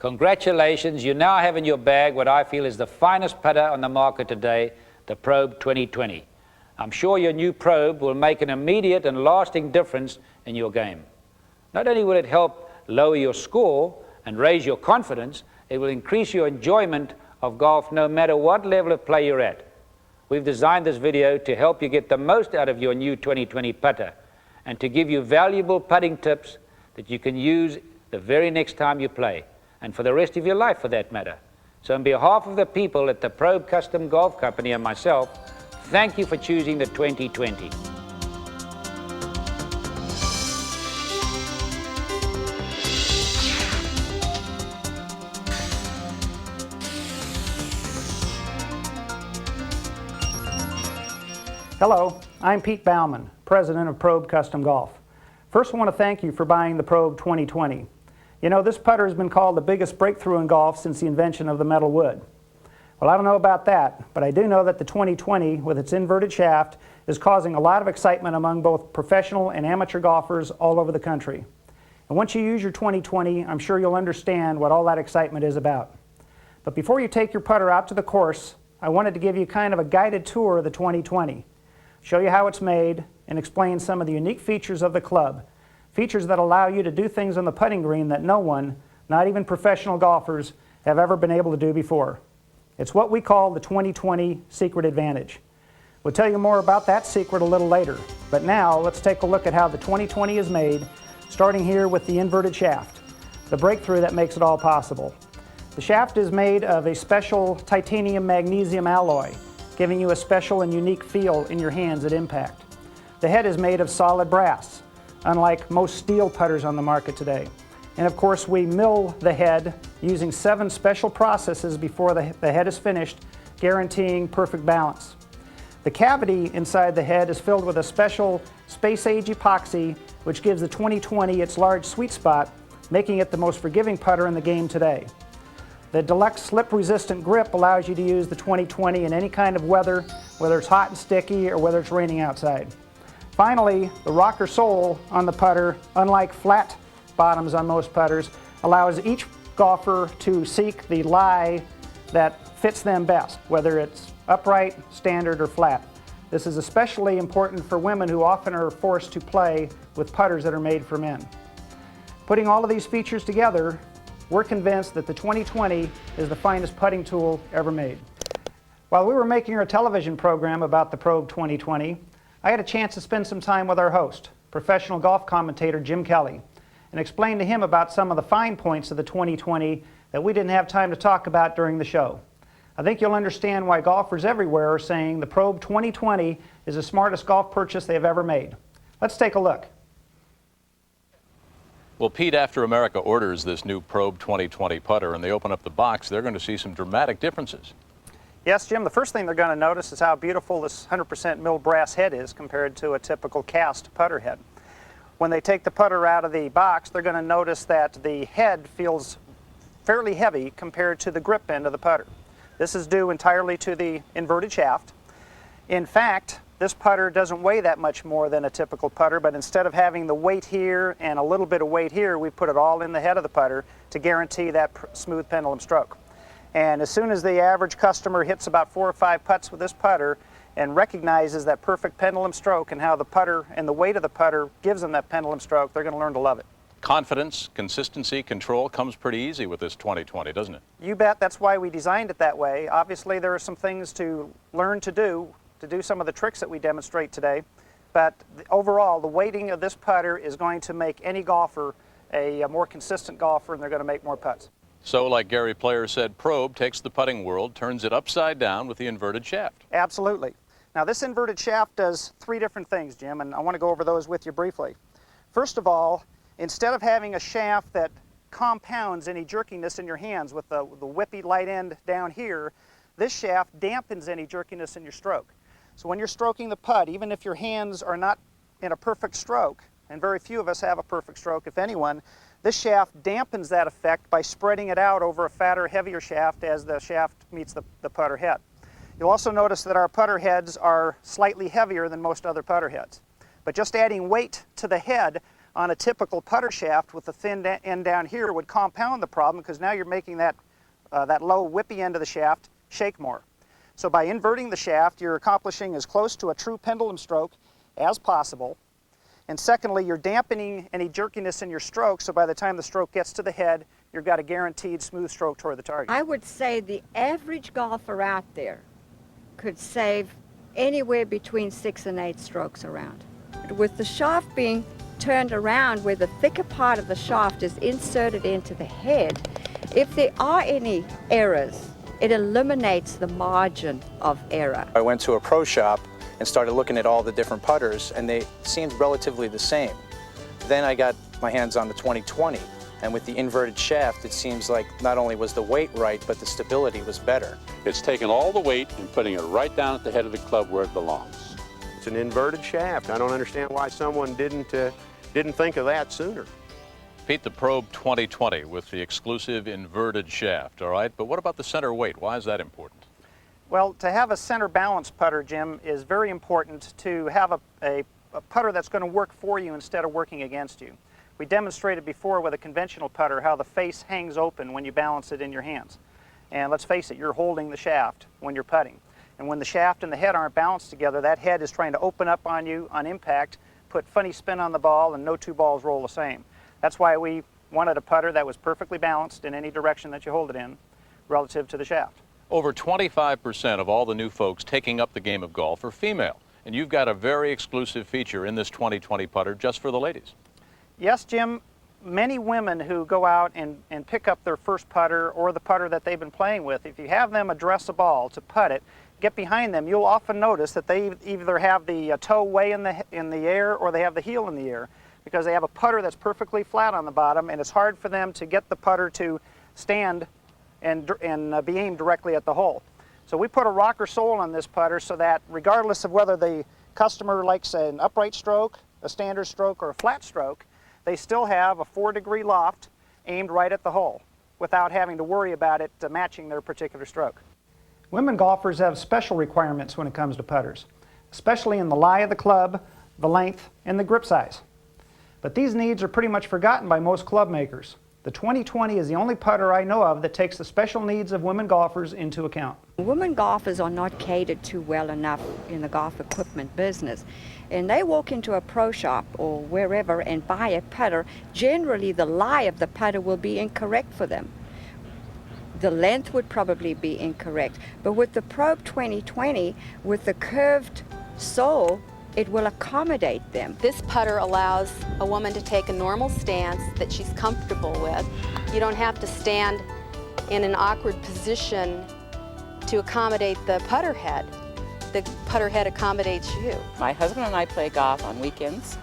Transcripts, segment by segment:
Congratulations, you now have in your bag what I feel is the finest putter on the market today, the Probe 2020. I'm sure your new Probe will make an immediate and lasting difference in your game. Not only will it help lower your score and raise your confidence, it will increase your enjoyment of golf no matter what level of play you're at. We've designed this video to help you get the most out of your new 2020 putter and to give you valuable putting tips that you can use the very next time you play, and for the rest of your life for that matter. So on behalf of the people at the Probe Custom Golf Company and myself, thank you for choosing the 2020. Hello, I'm Pete Baumann, President of Probe Custom Golf. First, I want to thank you for buying the Probe 2020. You know, this putter has been called the biggest breakthrough in golf since the invention of the metal wood. Well, I don't know about that, but I do know that the 2020, with its inverted shaft, is causing a lot of excitement among both professional and amateur golfers all over the country. And once you use your 2020, I'm sure you'll understand what all that excitement is about. But before you take your putter out to the course, I wanted to give you kind of a guided tour of the 2020. Show you how it's made, and explain some of the unique features of the club. Features that allow you to do things on the putting green that no one, not even professional golfers, have ever been able to do before. It's what we call the 2020 Secret Advantage. We'll tell you more about that secret a little later, but now let's take a look at how the 2020 is made, starting here with the inverted shaft, the breakthrough that makes it all possible. The shaft is made of a special titanium magnesium alloy, giving you a special and unique feel in your hands at impact. The head is made of solid brass, unlike most steel putters on the market today. And of course, we mill the head using 7 special processes before the head is finished, guaranteeing perfect balance. The cavity inside the head is filled with a special space-age epoxy, which gives the 2020 its large sweet spot, making it the most forgiving putter in the game today. The deluxe slip-resistant grip allows you to use the 2020 in any kind of weather, whether it's hot and sticky or whether it's raining outside. Finally, the rocker sole on the putter, unlike flat bottoms on most putters, allows each golfer to seek the lie that fits them best, whether it's upright, standard, or flat. This is especially important for women who often are forced to play with putters that are made for men. Putting all of these features together, we're convinced that the 2020 is the finest putting tool ever made. While we were making our television program about the Probe 2020, I had a chance to spend some time with our host, professional golf commentator Jim Kelly, and explain to him about some of the fine points of the 2020 that we didn't have time to talk about during the show. I think you'll understand why golfers everywhere are saying the Probe 2020 is the smartest golf purchase they've ever made. Let's take a look. Well, Pete, after America orders this new Probe 2020 putter and they open up the box, they're going to see some dramatic differences. Yes, Jim, the first thing they're going to notice is how beautiful this 100% milled brass head is compared to a typical cast putter head. When they take the putter out of the box, they're going to notice that the head feels fairly heavy compared to the grip end of the putter. This is due entirely to the inverted shaft. In fact, this putter doesn't weigh that much more than a typical putter, but instead of having the weight here and a little bit of weight here, we put it all in the head of the putter to guarantee that smooth pendulum stroke. And as soon as the average customer hits about 4 or 5 putts with this putter and recognizes that perfect pendulum stroke and how the putter and the weight of the putter gives them that pendulum stroke, they're going to learn to love it. Confidence, consistency, control comes pretty easy with this 2020, doesn't it? You bet. That's why we designed it that way. Obviously, there are some things to learn to do some of the tricks that we demonstrate today. But overall, the weighting of this putter is going to make any golfer a more consistent golfer, and they're going to make more putts. So, like Gary Player said, Probe takes the putting world, turns it upside down with the inverted shaft. Absolutely. Now, this inverted shaft does 3 different things, Jim, and I want to go over those with you briefly. First of all, instead of having a shaft that compounds any jerkiness in your hands with the whippy light end down here, this shaft dampens any jerkiness in your stroke. So when you're stroking the putt, even if your hands are not in a perfect stroke, and very few of us have a perfect stroke, if anyone, this shaft dampens that effect by spreading it out over a fatter, heavier shaft as the shaft meets the putter head. You'll also notice that our putter heads are slightly heavier than most other putter heads. But just adding weight to the head on a typical putter shaft with the thin end down here would compound the problem, because now you're making that low whippy end of the shaft shake more. So by inverting the shaft, you're accomplishing as close to a true pendulum stroke as possible. And secondly, you're dampening any jerkiness in your stroke, so by the time the stroke gets to the head, you've got a guaranteed smooth stroke toward the target. I would say the average golfer out there could save anywhere between 6 and 8 strokes around. With the shaft being turned around where the thicker part of the shaft is inserted into the head, if there are any errors, it eliminates the margin of error. I went to a pro shop and started looking at all the different putters, and they seemed relatively the same. Then I got my hands on the 2020, and with the inverted shaft, it seems like not only was the weight right, but the stability was better. It's taking all the weight and putting it right down at the head of the club where it belongs. It's an inverted shaft. I don't understand why someone didn't think of that sooner. Pete, the Probe 2020 with the exclusive inverted shaft, all right? But what about the center weight? Why is that important? Well, to have a center balance putter, Jim, is very important to have a putter that's going to work for you instead of working against you. We demonstrated before with a conventional putter how the face hangs open when you balance it in your hands. And let's face it, you're holding the shaft when you're putting. And when the shaft and the head aren't balanced together, that head is trying to open up on you on impact, put funny spin on the ball, and no two balls roll the same. That's why we wanted a putter that was perfectly balanced in any direction that you hold it in relative to the shaft. Over 25% of all the new folks taking up the game of golf are female. And you've got a very exclusive feature in this 2020 putter just for the ladies. Yes, Jim. Many women who go out and pick up their first putter or the putter that they've been playing with, if you have them address a ball to putt it, get behind them, you'll often notice that they either have the toe way in the air or they have the heel in the air, because they have a putter that's perfectly flat on the bottom, and it's hard for them to get the putter to stand and be aimed directly at the hole. So we put a rocker sole on this putter so that regardless of whether the customer likes an upright stroke, a standard stroke, or a flat stroke, they still have a 4-degree loft aimed right at the hole without having to worry about it matching their particular stroke. Women golfers have special requirements when it comes to putters, especially in the lie of the club, the length, and the grip size. But these needs are pretty much forgotten by most club makers. The 2020 is the only putter I know of that takes the special needs of women golfers into account. Women golfers are not catered to well enough in the golf equipment business. And they walk into a pro shop or wherever and buy a putter. Generally, the lie of the putter will be incorrect for them. The length would probably be incorrect. But with the Probe 2020, with the curved sole, it will accommodate them. This putter allows a woman to take a normal stance that she's comfortable with. You don't have to stand in an awkward position to accommodate the putter head. The putter head accommodates you. My husband and I play golf on weekends,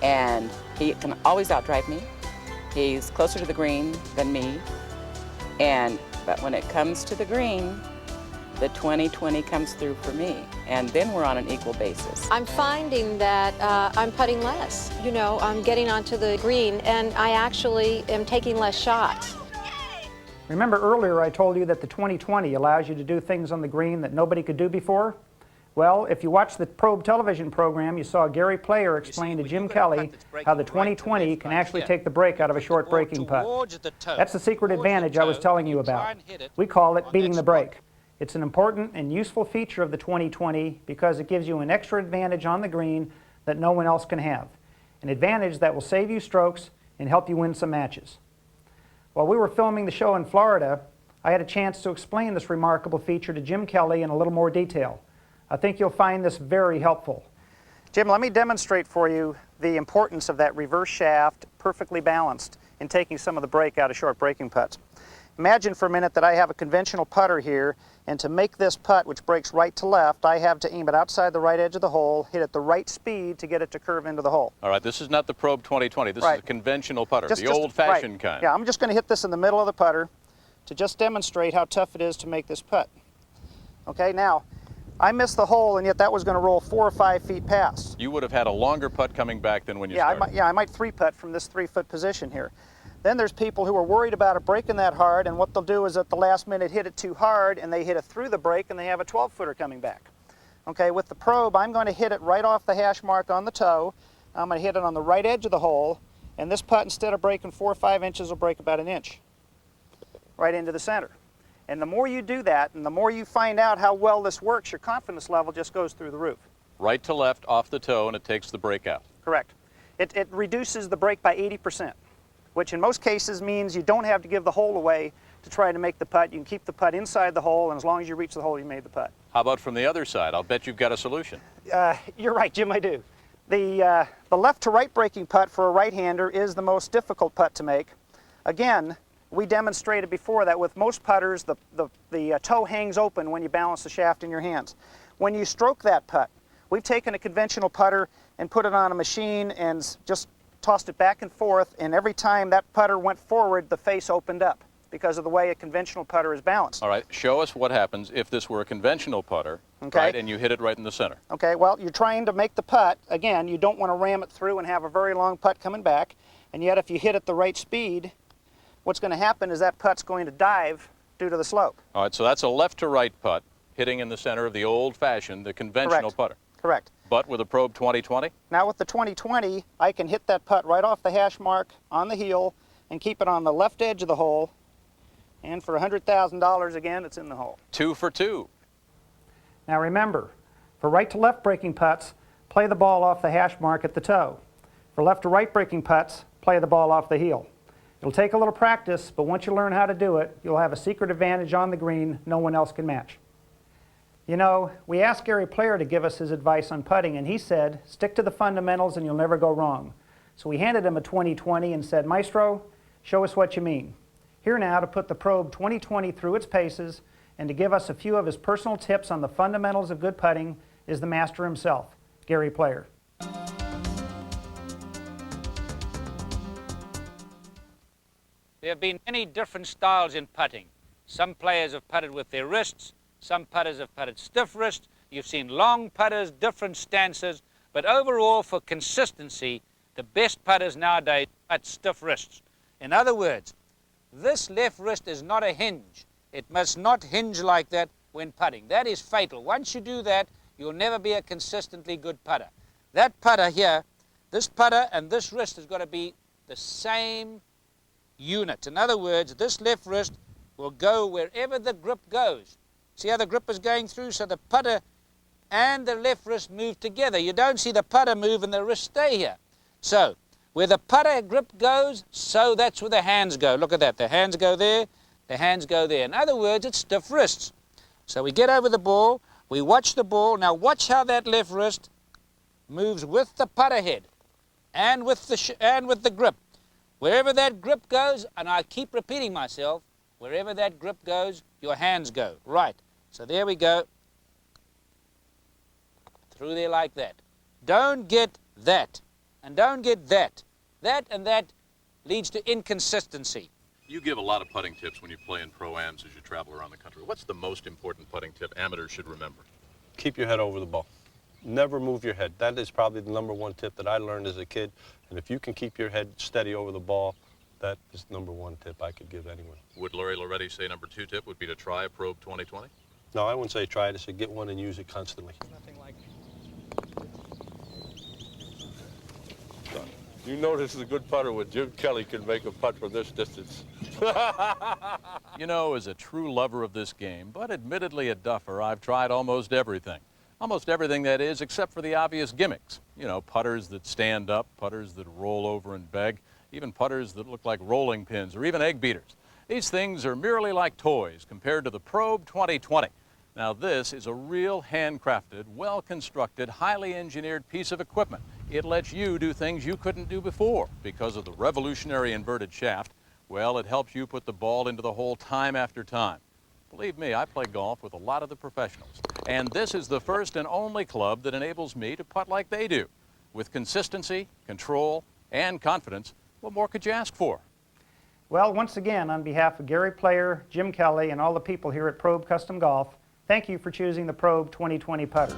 and he can always outdrive me. He's closer to the green than me, but when it comes to the green, the 2020 comes through for me, and then we're on an equal basis. I'm finding that I'm putting less. You know, I'm getting onto the green, and I actually am taking less shots. Remember earlier I told you that the 2020 allows you to do things on the green that nobody could do before? Well, if you watched the Probe television program, you saw Gary Player explain to Jim Kelly how the 2020 can actually take the break out of a short breaking putt. That's the secret advantage I was telling you about. We call it beating the break. It's an important and useful feature of the 2020 because it gives you an extra advantage on the green that no one else can have. An advantage that will save you strokes and help you win some matches. While we were filming the show in Florida, I had a chance to explain this remarkable feature to Jim Kelly in a little more detail. I think you'll find this very helpful. Jim, let me demonstrate for you the importance of that reverse shaft perfectly balanced in taking some of the break out of short breaking putts. Imagine for a minute that I have a conventional putter here, and to make this putt, which breaks right to left, I have to aim it outside the right edge of the hole, hit it the right speed to get it to curve into the hole. All right, this is not the Probe 2020. This is a conventional putter, the old-fashioned kind. Yeah, I'm just going to hit this in the middle of the putter to just demonstrate how tough it is to make this putt. Okay, now, I missed the hole, and yet that was going to roll 4 or 5 feet past. You would have had a longer putt coming back than when you started. I might 3-putt from this 3-foot position here. Then there's people who are worried about it breaking that hard, and what they'll do is at the last minute hit it too hard, and they hit it through the break, and they have a 12-footer coming back. Okay, with the Probe, I'm going to hit it right off the hash mark on the toe. I'm going to hit it on the right edge of the hole, and this putt, instead of breaking 4 or 5 inches, will break about 1 inch right into the center. And the more you do that, and the more you find out how well this works, your confidence level just goes through the roof. Right to left off the toe, and it takes the break out. Correct. It reduces the break by 80%, which in most cases means you don't have to give the hole away to try to make the putt. You can keep the putt inside the hole, and as long as you reach the hole, you made the putt. How about from the other side? I'll bet you've got a solution. You're right, Jim, I do. The left to right breaking putt for a right-hander is the most difficult putt to make. Again, we demonstrated before that with most putters, the toe hangs open when you balance the shaft in your hands. When you stroke that putt, we've taken a conventional putter and put it on a machine and just tossed it back and forth, and every time that putter went forward, the face opened up because of the way a conventional putter is balanced. All right, show us what happens if this were a conventional putter, Okay. right, and you hit it right in the center. Okay, well, you're trying to make the putt. Again, you don't want to ram it through and have a very long putt coming back, and yet if you hit at the right speed, what's going to happen is that putt's going to dive due to the slope. All right, so that's a left to right putt hitting in the center of the old-fashioned, the conventional putter. Correct. But with a Probe 2020? Now with the 2020, I can hit that putt right off the hash mark on the heel and keep it on the left edge of the hole. And for $100,000, again, it's in the hole. 2 for 2. Now remember, for right to left breaking putts, play the ball off the hash mark at the toe. For left to right breaking putts, play the ball off the heel. It'll take a little practice, but once you learn how to do it, you'll have a secret advantage on the green no one else can match. You know, we asked Gary Player to give us his advice on putting, and he said, stick to the fundamentals and you'll never go wrong. So we handed him a 2020 and said, Maestro, show us what you mean. Here now to put the Probe 2020 through its paces and to give us a few of his personal tips on the fundamentals of good putting is the master himself, Gary Player. There have been many different styles in putting. Some players have putted with their wrists, some putters have putted stiff wrist. You've seen long putters, different stances, but overall for consistency, the best putters nowadays putt stiff wrists. In other words, this left wrist is not a hinge. It must not hinge like that when putting. That is fatal. Once you do that, you'll never be a consistently good putter. That putter here, this putter and this wrist has got to be the same unit. In other words, this left wrist will go wherever the grip goes. See how the grip is going through? So the putter and the left wrist move together. You don't see the putter move and the wrist stay here. So where the putter grip goes, so that's where the hands go. Look at that. The hands go there, the hands go there. In other words, it's stiff wrists. So we get over the ball, we watch the ball. Now watch how that left wrist moves with the putter head and with the grip. Wherever that grip goes, and I keep repeating myself, wherever that grip goes, your hands go. Right. So there we go. Through there like that. Don't get that. And don't get that. That and that leads to inconsistency. You give a lot of putting tips when you play in pro-ams as you travel around the country. What's the most important putting tip amateurs should remember? Keep your head over the ball. Never move your head. That is probably the #1 tip that I learned as a kid. And if you can keep your head steady over the ball, that is the #1 tip I could give anyone. Would Larry Laoretti say #2 tip would be to try a Probe 2020? No, I wouldn't say try it. I say get one and use it constantly. Nothing like You know this is a good putter when Jim Kelly can make a putt from this distance. You know, as a true lover of this game, but admittedly a duffer, I've tried almost everything. Almost everything, that is, except for the obvious gimmicks. You know, putters that stand up, putters that roll over and beg, even putters that look like rolling pins or even egg beaters. These things are merely like toys compared to the Probe 2020. Now this is a real handcrafted, well-constructed, highly engineered piece of equipment. It lets you do things you couldn't do before because of the revolutionary inverted shaft. Well, it helps you put the ball into the hole time after time. Believe me, I play golf with a lot of the professionals, and this is the first and only club that enables me to putt like they do. With consistency, control, and confidence, what more could you ask for? Well, once again, on behalf of Gary Player, Jim Kelly, and all the people here at Probe Custom Golf, thank you for choosing the Probe 2020 putter.